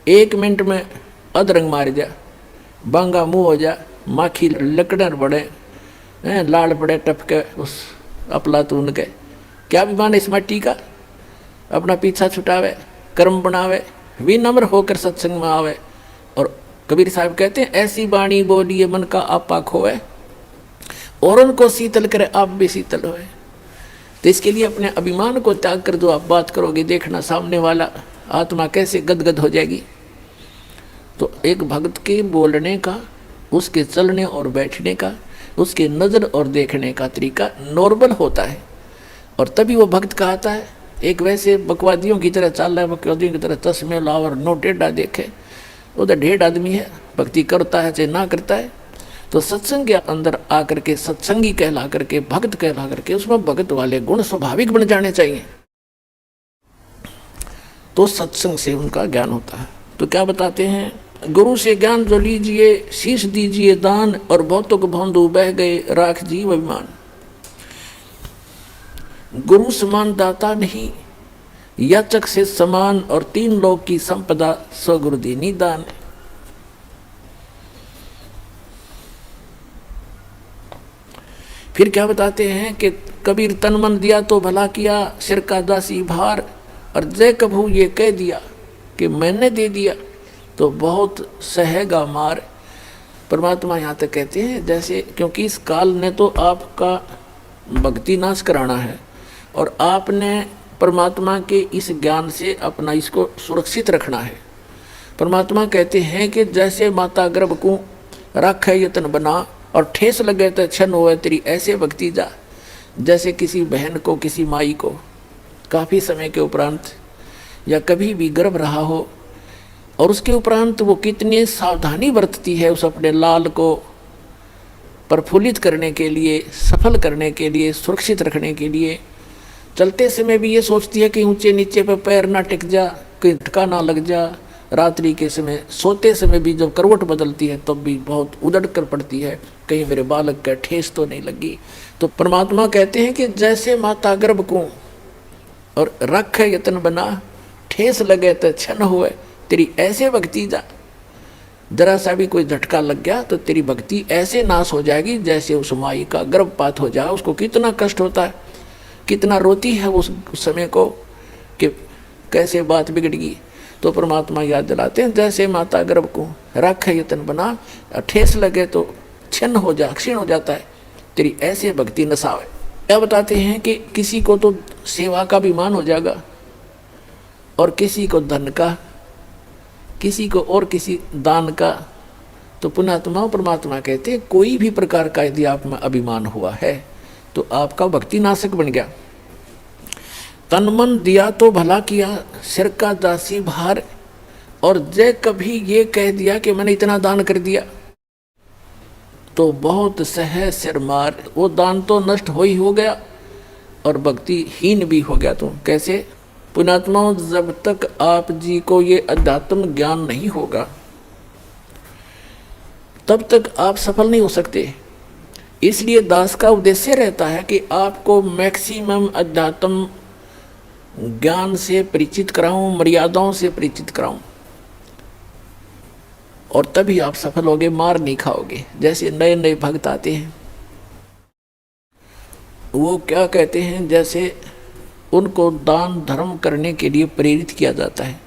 1 मिनट में अधरंग मार जा, बांगा मुंह हो जा, माखी लकड़र बड़े, लाल पड़े टपके उस अपलातून के। क्या अभिमान इस मट्टी का, अपना पीछा छुटावे, कर्म बनावे, विनम्र होकर सत्संग में आवे। और कबीर साहब कहते हैं, ऐसी वाणी बोलिए मन का आपा खोए, और उनको शीतल करे आप भी शीतल होए। तो इसके लिए अपने अभिमान को त्याग कर दो, आप बात करोगे, देखना सामने वाला आत्मा कैसे गदगद हो जाएगी। तो एक भक्त के बोलने का, उसके चलने और बैठने का, उसके नज़र और देखने का तरीका नॉर्मल होता है, और तभी वो भक्त कहता है। एक वैसे बकवादियों की तरह चल रहा है, बकवादियों की तरह चश्मे लाओ और नो टेढ़ा देखे, वो तो ढेढ़ आदमी है, भक्ति करता है चाहे ना करता है। तो सत्संग के अंदर आकर के सत्संगी कहला करके, भक्त कहला करके, उसमें भक्त वाले गुण स्वाभाविक बन जाने चाहिए, तो सत्संग से उनका ज्ञान होता है। तो क्या बताते हैं, गुरु से ज्ञान जो लीजिए, शीश दीजिए दान, और भौतुक भौंदू बह गए, राख जीव अभिमान। गुरु समान दाता नहीं, याचक से समान, और 3 लोक की संपदा सो गुरु दीनी दान। फिर क्या बताते हैं कि कबीर तन मन दिया तो भला किया, सिर का दासी भार, और जय कभू ये कह दिया कि मैंने दे दिया तो बहुत सहेगा मार। परमात्मा यहाँ तक कहते हैं जैसे, क्योंकि इस काल ने तो आपका भक्ति नाश कराना है, और आपने परमात्मा के इस ज्ञान से अपना इसको सुरक्षित रखना है। परमात्मा कहते हैं कि जैसे माता गर्भ को रखे यतन बना, और ठेस लगे तो क्षण होए तेरी ऐसे भक्ति जा। जैसे किसी बहन को, किसी माई को काफ़ी समय के उपरांत या कभी भी गर्भ रहा हो, और उसके उपरांत वो कितनी सावधानी बरतती है उस अपने लाल को प्रफुल्लित करने के लिए, सफल करने के लिए, सुरक्षित रखने के लिए। चलते समय भी ये सोचती है कि ऊंचे नीचे पर पैर ना टिक जा, कहीं झटका ना लग जा। रात्रि के समय, सोते समय भी जब करवट बदलती है तब भी बहुत उदड़ कर पड़ती है, कहीं मेरे बालक का ठेस तो नहीं लगी। तो परमात्मा कहते हैं कि जैसे माता गर्भ को और रख यतन बना, ठेस लगे तो क्षण हुए तेरी ऐसे भक्ति जा। जरा सा भी कोई झटका लग गया तो तेरी भक्ति ऐसे नाश हो जाएगी जैसे उस माई का गर्भपात हो जाए। उसको कितना कष्ट होता है, कितना रोती है उस समय को कि कैसे बात बिगड़ गई। तो परमात्मा याद दिलाते हैं जैसे माता गर्भ को रख यतन बना, ठेस लगे तो क्षीण हो जाता है, तेरी ऐसे भक्ति नसावे। क्या बताते हैं कि किसी को तो सेवा का अभिमान हो जाएगा, और किसी को धन का, किसी को और किसी दान का। तो पुण्यात्मा परमात्मा कहते हैं कोई भी प्रकार का यदि आप में अभिमान हुआ है तो आपका भक्ति नाशक बन गया। तन मन दिया तो भला किया, सिर का दासी भार, और जय कभी ये कह दिया कि मैंने इतना दान कर दिया तो बहुत सह सिर मार। वो दान तो नष्ट हो ही हो गया और भक्ति हीन भी हो गया। तो कैसे पुण्यात्मा, जब तक आप जी को ये अध्यात्म ज्ञान नहीं होगा तब तक आप सफल नहीं हो सकते। इसलिए दास का उद्देश्य रहता है कि आपको मैक्सिमम अध्यात्म ज्ञान से परिचित कराऊं, मर्यादाओं से परिचित कराऊं, और तभी आप सफल होगे, मार नहीं खाओगे। जैसे नए नए भक्त आते हैं वो क्या कहते हैं, जैसे उनको दान धर्म करने के लिए प्रेरित किया जाता है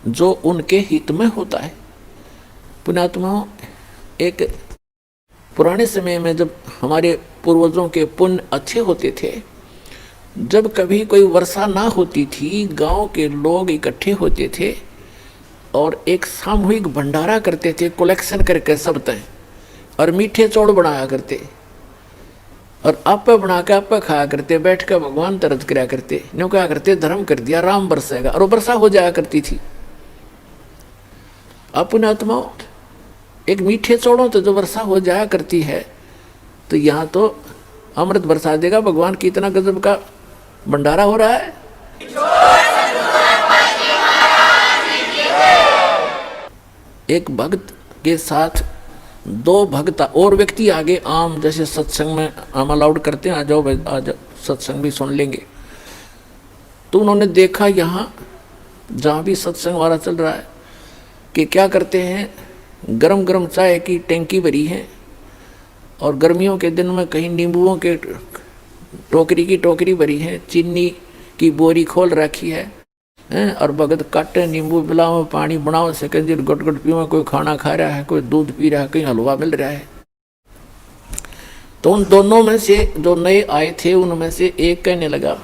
जो उनके हित में होता है। पुण्यात्मा, एक पुराने समय में जब हमारे पूर्वजों के पुण्य अच्छे होते थे, जब कभी कोई वर्षा ना होती थी, गांव के लोग इकट्ठे होते थे और एक सामूहिक भंडारा करते थे, कलेक्शन करके सब तय, और मीठे चौड़ बनाया करते और आपे बना के आपे खाया करते, बैठ कर भगवान तरत कराया करते। न्यों क्या करते, धर्म कर दिया, राम बरसेगा, और वो वर्षा हो जाया करती थी। अपने आत्मा एक मीठे चौड़ों तो जो वर्षा हो जाया करती है, तो यहाँ तो अमृत बरसा देगा भगवान की। इतना गजब का भंडारा हो रहा है। एक भक्त के साथ दो भक्त और व्यक्ति आगे, आम जैसे सत्संग में आम अलाउड करते हैं, आ जाओ भाई आ जाओ, सत्संग भी सुन लेंगे। तो उन्होंने देखा यहाँ जहाँ भी सत्संग वाला चल रहा है कि क्या करते हैं, गरम गरम चाय की टैंकी भरी है और गर्मियों के दिन में कहीं नींबुओं के टोकरी की टोकरी भरी है, चीनी की बोरी खोल रखी है, और भगत काटे नींबू पिलाओ, पानी बनाओ, सेकंड गुट गुट पीओ, कोई खाना खा रहा है, कोई दूध पी रहा है, कहीं हलवा मिल रहा है। तो उन दोनों में से जो नए आए थे उनमें से एक कहने लगा,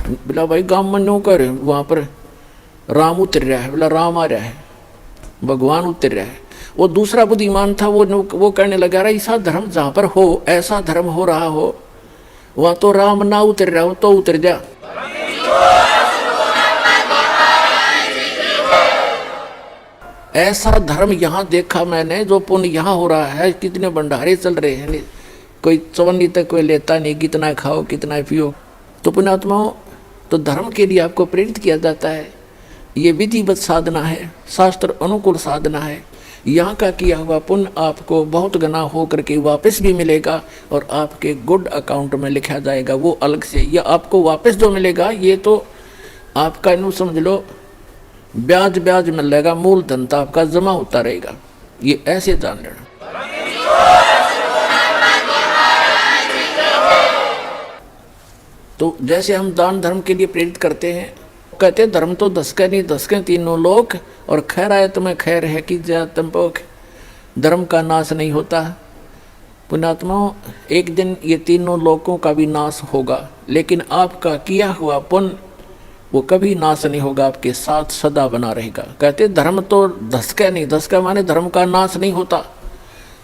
बोला भाई गाँव में नो कर, वहाँ पर राम उतर रहा है, बोला राम आ रहा है, भगवान उतर रहा है। वो दूसरा बुद्धिमान था, वो कहने लगा रहा ऐसा धर्म जहाँ पर हो, ऐसा धर्म हो रहा हो, वहाँ तो राम ना उतर रहा हो तो उतर जा। ऐसा धर्म यहाँ देखा मैंने, जो पुण्य यहाँ हो रहा है, कितने भंडारे चल रहे हैं, कोई चवन्नी तक कोई लेता नहीं, कितना खाओ कितना पियो। तो पुण्यात्माओं, तो धर्म के लिए आपको प्रेरित किया जाता है। ये विधिवत साधना है, शास्त्र अनुकूल साधना है। यहाँ का किया हुआ पुण्य आपको बहुत गुना हो करके वापस भी मिलेगा और आपके गुड अकाउंट में लिखा जाएगा, वो अलग से। या आपको वापस जो मिलेगा ये तो आपका यूँ समझ लो ब्याज ब्याज मिलेगा, मूल धन तो आपका जमा होता रहेगा। ये ऐसे जान लेना। तो जैसे हम दान धर्म के लिए प्रेरित करते हैं, कहते हैं धर्म तो दसके नहीं दसके तीनों लोक, और खैर आए तुम्हें खैर है कि तुम पोख, धर्म का नाश नहीं होता। पुण्यात्माओं, एक दिन ये तीनों लोकों का भी नाश होगा, लेकिन आपका किया हुआ पुण्य वो कभी नाश नहीं होगा, आपके साथ सदा बना रहेगा। कहते धर्म तो धसके नहीं, धसका माने धर्म का नाश नहीं होता,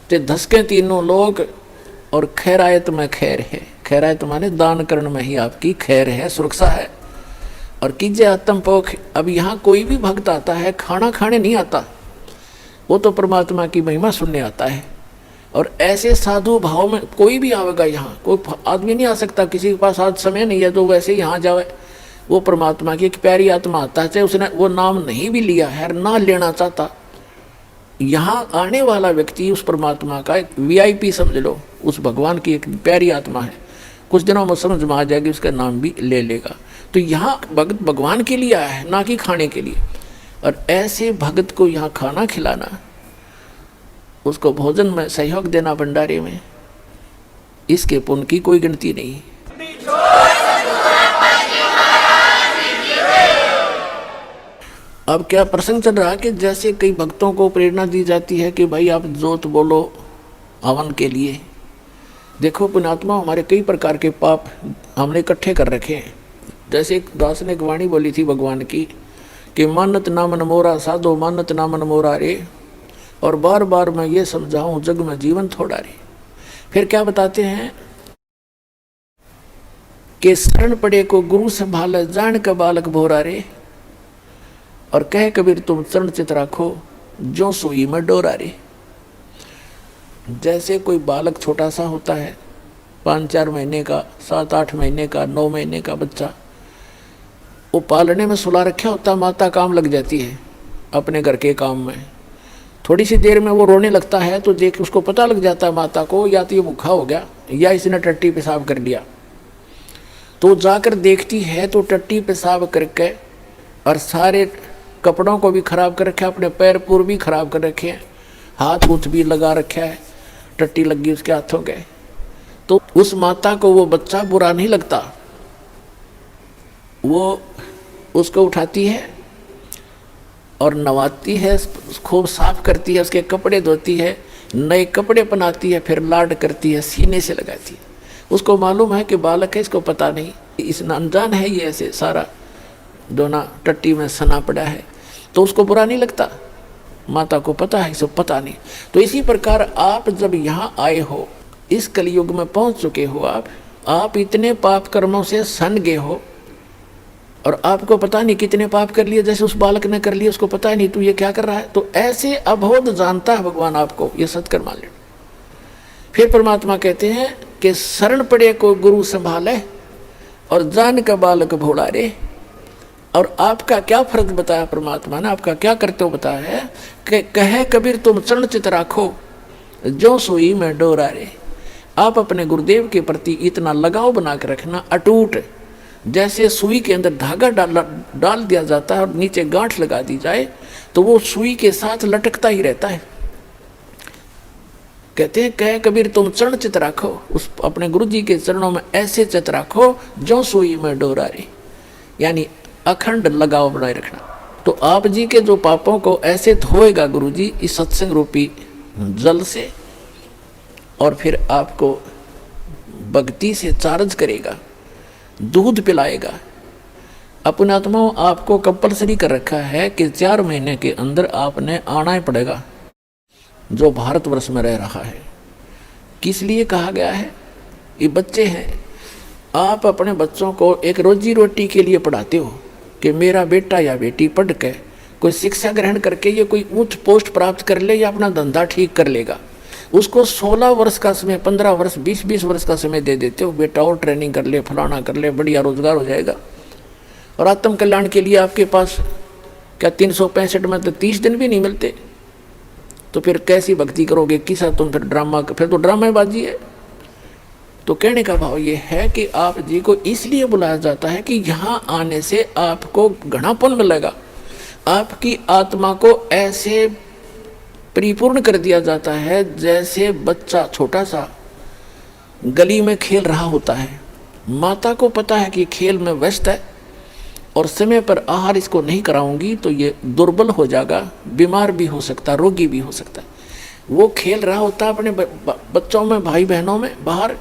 तो धसके तीनों लोग, और खैरायत में खैर है। खैरायत माने दान करने में ही आपकी खैर है, सुरक्षा है। और कीजिए आत्म पोख। अब यहाँ कोई भी भक्त आता है, खाना खाने नहीं आता, वो तो परमात्मा की महिमा सुनने आता है। और ऐसे साधु भाव में कोई भी आवेगा, यहाँ कोई आदमी नहीं आ सकता, किसी के पास आज समय नहीं है तो वैसे यहाँ जावे। वो परमात्मा की एक प्यारी आत्मा आता है, चाहे उसने वो नाम नहीं भी लिया है, ना लेना चाहता, यहाँ आने वाला व्यक्ति उस परमात्मा का एक VIP समझ लो, उस भगवान की एक प्यारी आत्मा है। कुछ दिनों में समझ में आ जाएगी, उसका नाम भी ले लेगा। तो यहाँ भगत भगवान के लिए आया है, ना कि खाने के लिए। और ऐसे भगत को यहाँ खाना खिलाना, उसको भोजन में सहयोग देना भंडारे में, इसके पुण्य की कोई गिनती नहीं। अब क्या प्रसंग चल रहा है कि जैसे कई भक्तों को प्रेरणा दी जाती है कि भाई आप जोत बोलो हवन के लिए। देखो पुण्यात्मा, हमारे कई प्रकार के पाप हमने इकट्ठे कर रखे हैं। जैसे एक दास ने एक वाणी बोली थी भगवान की कि मानत ना मन मोरा साधो, मानत ना मन मोरा रे, और बार बार मैं ये समझाऊं जग में जीवन थोड़ा रे। फिर क्या बताते हैं कि शरण पड़े को गुरु संभाल, जान का बालक भोरा रे, और कह कबीर तुम चरण चित राखो, जो सोई में डोरा रे। जैसे कोई बालक छोटा सा होता है, 5-4 महीने का, 7-8 महीने का, 9 महीने का बच्चा, वो पालने में सुला रखा होता, माता काम लग जाती है अपने घर के काम में। थोड़ी सी देर में वो रोने लगता है तो देख उसको पता लग जाता है माता को, या तो ये भूखा हो गया या इसने टट्टी पेशाब कर लिया। तो जाकर देखती है तो टट्टी पेशाब करके और सारे कपड़ों को भी खराब कर रखे, अपने पैर पूर भी खराब कर रखे हैं, हाथ उथ भी लगा रखा है, टट्टी लगी उसके हाथों के। तो उस माता को वो बच्चा बुरा नहीं लगता, वो उसको उठाती है और नवाती है, खूब साफ करती है, उसके कपड़े धोती है, नए कपड़े पहनाती है, फिर लाड करती है, सीने से लगाती है। उसको मालूम है कि बालक है, इसको पता नहीं, इस अनजान है ये, ऐसे सारा दोना टट्टी में सना पड़ा है, तो उसको बुरा नहीं लगता। माता को पता है, इसको पता नहीं। तो इसी प्रकार आप जब यहाँ आए हो, इस कलयुग में पहुँच चुके हो, आप इतने पाप कर्मों से सन गए हो और आपको पता नहीं कितने पाप कर लिए, जैसे उस बालक ने कर लिए, उसको पता ही नहीं तू ये क्या कर रहा है। तो ऐसे अबोध जानता है भगवान आपको, ये सत्कर्म मान लेना। फिर परमात्मा कहते हैं कि शरण पड़े को गुरु संभाले और जान का बालक भोला रे। और आपका क्या फर्ज बताया परमात्मा ने, आपका क्या कर्तव्य बताया है कि कहे कबीर तुम चरण चित राखो जो सोई में डोरा रे। आप अपने गुरुदेव के प्रति इतना लगाव बना के रखना अटूट, जैसे सुई के अंदर धागा डाल दिया जाता है और नीचे गांठ लगा दी जाए तो वो सुई के साथ लटकता ही रहता है। कहते हैं कहे कबीर तुम चरण चित राखो, उस अपने गुरु जी के चरणों में ऐसे चित राखो जो सुई में डोरा रे, यानी अखंड लगाव बनाए रखना। तो आप जी के जो पापों को ऐसे धोएगा गुरु जी इस सत्संग रूपी जल से, और फिर आपको भक्ति से चार्ज करेगा, दूध पिलाएगा। अपने आत्माओं आपको कंपलसरी कर रखा है कि 4 महीने के अंदर आपने आना ही पड़ेगा जो भारतवर्ष में रह रहा है। किस लिए कहा गया है? ये बच्चे हैं, आप अपने बच्चों को एक रोजी रोटी के लिए पढ़ाते हो कि मेरा बेटा या बेटी पढ़ के कोई शिक्षा ग्रहण करके ये कोई उच्च पोस्ट प्राप्त कर ले या अपना धंधा ठीक कर लेगा। उसको 16 वर्ष का समय, 15 वर्ष, 20 वर्ष का समय दे देते हो, बेटा और ट्रेनिंग कर ले, फलाना कर ले, बढ़िया रोजगार हो जाएगा। और आत्म कल्याण के लिए आपके पास क्या 365 में तो 30 दिन भी नहीं मिलते, तो फिर कैसी भक्ति करोगे? किसा तुम फिर ड्रामा, फिर तो ड्रामेबाजी है। तो कहने का भाव ये है कि आप जी को इसलिए बुलाया जाता है कि यहाँ आने से आपको घना पुण्य मिलेगा। आपकी आत्मा को ऐसे परिपूर्ण कर दिया जाता है जैसे बच्चा छोटा सा गली में खेल रहा होता है, माता को पता है कि खेल में व्यस्त है और समय पर आहार इसको नहीं कराऊंगी तो ये दुर्बल हो जाएगा, बीमार भी हो सकता है, रोगी भी हो सकता है। वो खेल रहा होता है अपने बच्चों में, भाई बहनों में बाहर,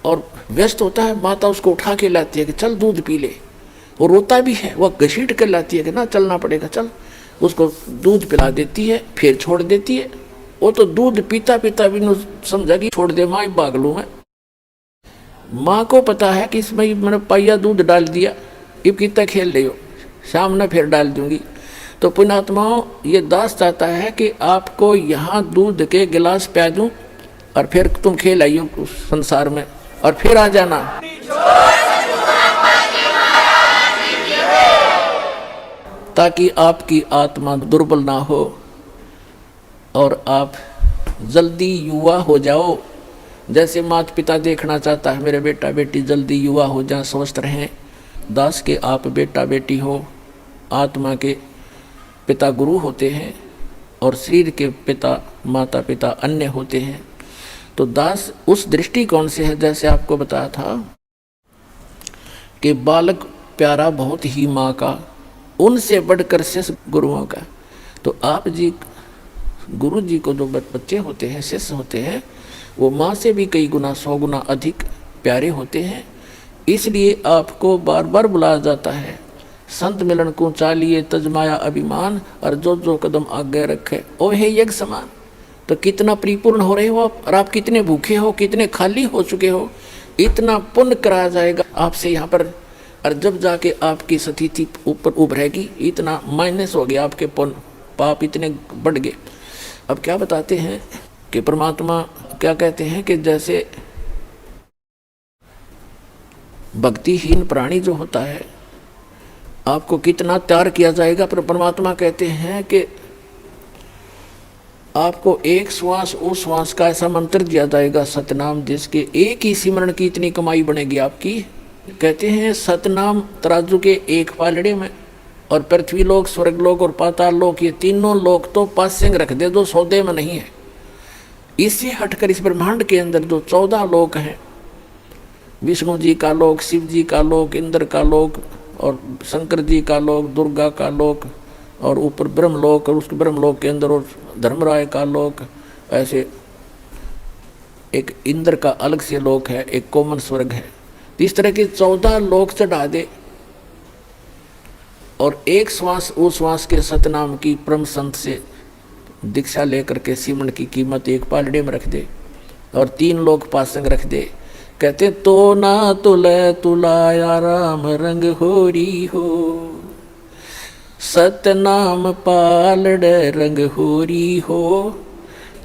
और व्यस्त होता है। माता उसको उठा के लाती है कि चल दूध पी ले, वो रोता भी है, वह घसीट कर लाती है कि ना चलना पड़ेगा चल, उसको दूध पिला देती है, फिर छोड़ देती है। वो तो दूध पीता पीता भी समझा कि छोड़ दे माँ, भाग लूँ मैं। माँ को पता है कि इसमें मैंने पाइया दूध डाल दिया, इब कितना खेल रही हो, शाम में फिर डाल दूंगी। तो पुण्यात्माओं, ये दास चाहता है कि आपको यहाँ दूध के गिलास पिया दूँ और फिर तुम खेल आइयो उस संसार में और फिर आ जाना। ताकि आपकी आत्मा दुर्बल ना हो और आप जल्दी युवा हो जाओ। जैसे माता पिता देखना चाहता है मेरे बेटा बेटी जल्दी युवा हो जाए, स्वस्थ रहें। दास के आप बेटा बेटी हो, आत्मा के पिता गुरु होते हैं और शरीर के पिता माता पिता अन्य होते हैं। तो दास उस दृष्टिकोण से है, जैसे आपको बताया था कि बालक प्यारा बहुत ही माँ का, उनसे बढ़कर शिष्य गुरुओं का। तो आप जी गुरु जी को जो बच्चे होते हैं, शिष्य होते हैं, वो माँ से भी कई गुना 100 गुना अधिक प्यारे होते हैं। इसलिए आपको बार बार बुलाया जाता है। संत मिलन को चालिए तजमाया अभिमान, और जो जो कदम आगे रखे ओ है यज्ञ समान। तो कितना परिपूर्ण हो रहे हो आप, और आप कितने भूखे हो, कितने खाली हो चुके हो, इतना पुण्य कराया जाएगा आपसे यहाँ पर। और जब जाके आपकी स्थिति ऊपर उभरेगी, इतना माइनस हो गया आपके पुण्य, पाप इतने बढ़ गए। अब क्या बताते हैं कि परमात्मा क्या कहते हैं कि जैसे भक्तिहीन प्राणी जो होता है आपको कितना त्याग किया जाएगा, पर परमात्मा कहते हैं कि आपको एक श्वास उस श्वास का ऐसा मंत्र दिया जाएगा सतनाम, जिसके एक ही सिमरण की इतनी कमाई बनेगी आपकी। कहते हैं सतनाम तराजू के एक पालड़े में, और पृथ्वी लोक, स्वर्ग लोक और पाताल लोक, ये तीनों लोक तो पासिंग रख दे, जो सौदे में नहीं है। इससे हटकर इस ब्रह्मांड के अंदर जो 14 लोक हैं, विष्णु जी का लोक, शिव जी का लोक, इंद्र का लोक और शंकर जी का लोक, दुर्गा का लोक, और ऊपर ब्रह्मलोक, और उस ब्रह्मलोक के अंदर और धर्मराय का लोक, ऐसे एक इंद्र का अलग से लोक है, एक कॉमन स्वर्ग है। इस तरह के 14 लोक चढ़ा दे, और एक श्वास उस श्वास के सतनाम की परम संत से दीक्षा लेकर के सिमरण की कीमत एक पालड़े में रख दे, और 3 लोक पासंग रख दे। कहते तो ना तुले तुलाया राम रंग होरी हो, सतनाम पालड़े रंग होरी हो,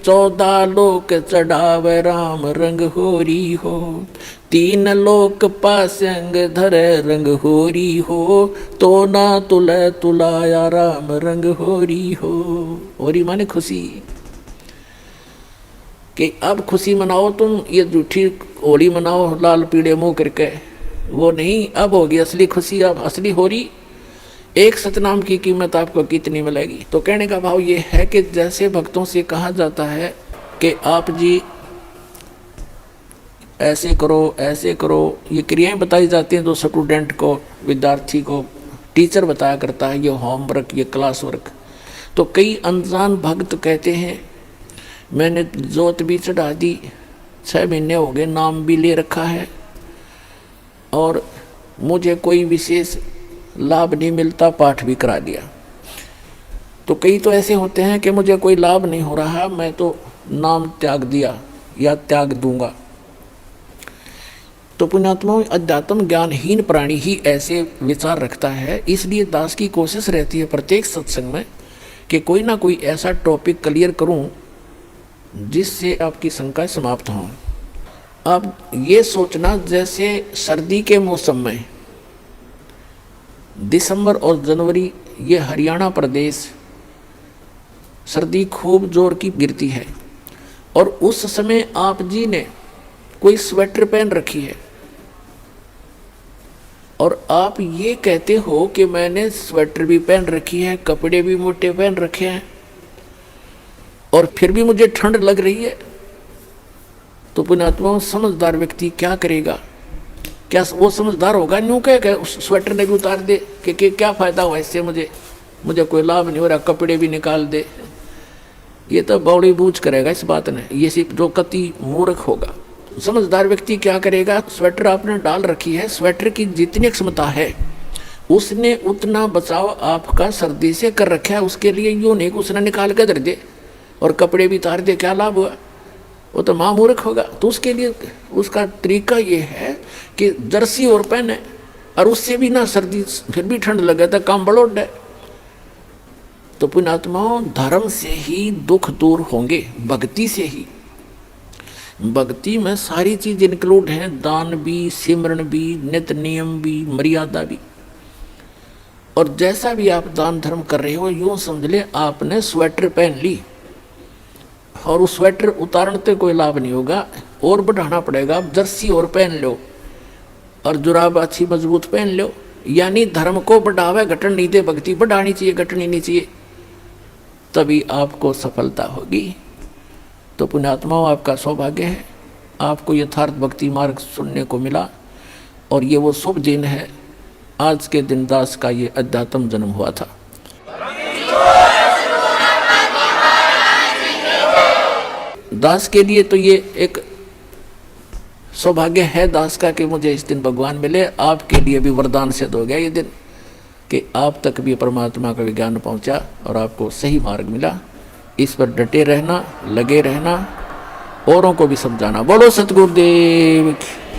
14 लोक चढ़ावे राम रंग होरी हो, 3 लोक पासंग धरे रंग होरी हो, तो ना तुले तुलाया राम रंग होरी हो। होरी माने खुशी, कि अब खुशी मनाओ तुम, ये झूठी होली मनाओ लाल पीड़े मुंह करके, वो नहीं, अब होगी असली खुशी, अब असली होरी। एक सतनाम की कीमत आपको कितनी मिलेगी? तो कहने का भाव ये है कि जैसे भक्तों से कहा जाता है कि आप जी ऐसे करो ऐसे करो, ये क्रियाएं बताई जाती हैं, तो स्टूडेंट को, विद्यार्थी को टीचर बताया करता है, ये होमवर्क, ये क्लास वर्क। तो कई अनजान भक्त कहते हैं मैंने जोत भी चढ़ा दी, 6 महीने हो गए, नाम भी ले रखा है, और मुझे कोई विशेष लाभ नहीं मिलता, पाठ भी करा दिया। तो कई तो ऐसे होते हैं कि मुझे कोई लाभ नहीं हो रहा, मैं तो नाम त्याग दिया या त्याग दूंगा। तो पुण्यात्माओं, अध्यात्म ज्ञानहीन प्राणी ही ऐसे विचार रखता है। इसलिए दास की कोशिश रहती है प्रत्येक सत्संग में कि कोई ना कोई ऐसा टॉपिक क्लियर करूं जिससे आपकी शंकाएं समाप्त हों। अब ये सोचना, जैसे सर्दी के मौसम में दिसंबर और जनवरी, ये हरियाणा प्रदेश सर्दी खूब जोर की गिरती है, और उस समय आप जी ने कोई स्वेटर पहन रखी है, और आप ये कहते हो कि मैंने स्वेटर भी पहन रखी है, कपड़े भी मोटे पहन रखे हैं, और फिर भी मुझे ठंड लग रही है। तो पुण्यात्मा, समझदार व्यक्ति क्या करेगा? क्या वो समझदार होगा? न्यू कह उस स्वेटर ने भी उतार दे कि क्या फायदा हुआ इससे, मुझे कोई लाभ नहीं हो रहा, कपड़े भी निकाल दे। ये तो बौड़ी बूझ करेगा इस बात ने, ये सिर्फ जो कति मूर्ख होगा। समझदार व्यक्ति क्या करेगा? स्वेटर आपने डाल रखी है, स्वेटर की जितनी क्षमता है उसने उतना बचाव आपका सर्दी से कर रखा है, उसके लिए यूँ नहीं उसने निकाल कर धर दे और कपड़े भी उतार दे, क्या लाभ हुआ? वो तो महामूर्ख होगा। तो उसके लिए उसका तरीका ये है कि जर्सी और पहने, और उससे भी ना सर्दी फिर भी ठंड लगे तो काम बड़ोड है। तो पुण्यात्माओं, धर्म से ही दुख दूर होंगे, भक्ति से ही। भक्ति में सारी चीज इंक्लूड है, दान भी, सिमरन भी, नित्य नियम भी, मर्यादा भी। और जैसा भी आप दान धर्म कर रहे हो, यूं समझ ले आपने स्वेटर पहन ली, और उस स्वेटर उतारने से कोई लाभ नहीं होगा, और बढ़ाना पड़ेगा। आप जर्सी और पहन लो और जुराब अच्छी मजबूत पहन लो, यानी धर्म को बढ़ावा घटन नहीं दे, भक्ति बढ़ानी चाहिए, घटनी नहीं चाहिए, तभी आपको सफलता होगी। तो पुण्यात्माओं, आपका सौभाग्य है, आपको यथार्थ भक्ति मार्ग सुनने को मिला, और ये वो शुभ दिन है, आज के दिन दास का ये अध्यात्म जन्म हुआ था। दास के लिए तो ये एक सौभाग्य है दास का कि मुझे इस दिन भगवान मिले। आपके लिए भी वरदान सिद्ध हो गया ये दिन कि आप तक भी परमात्मा का विज्ञान पहुंचा और आपको सही मार्ग मिला। इस पर डटे रहना, लगे रहना, औरों को भी समझाना। बोलो सतगुरुदेव की।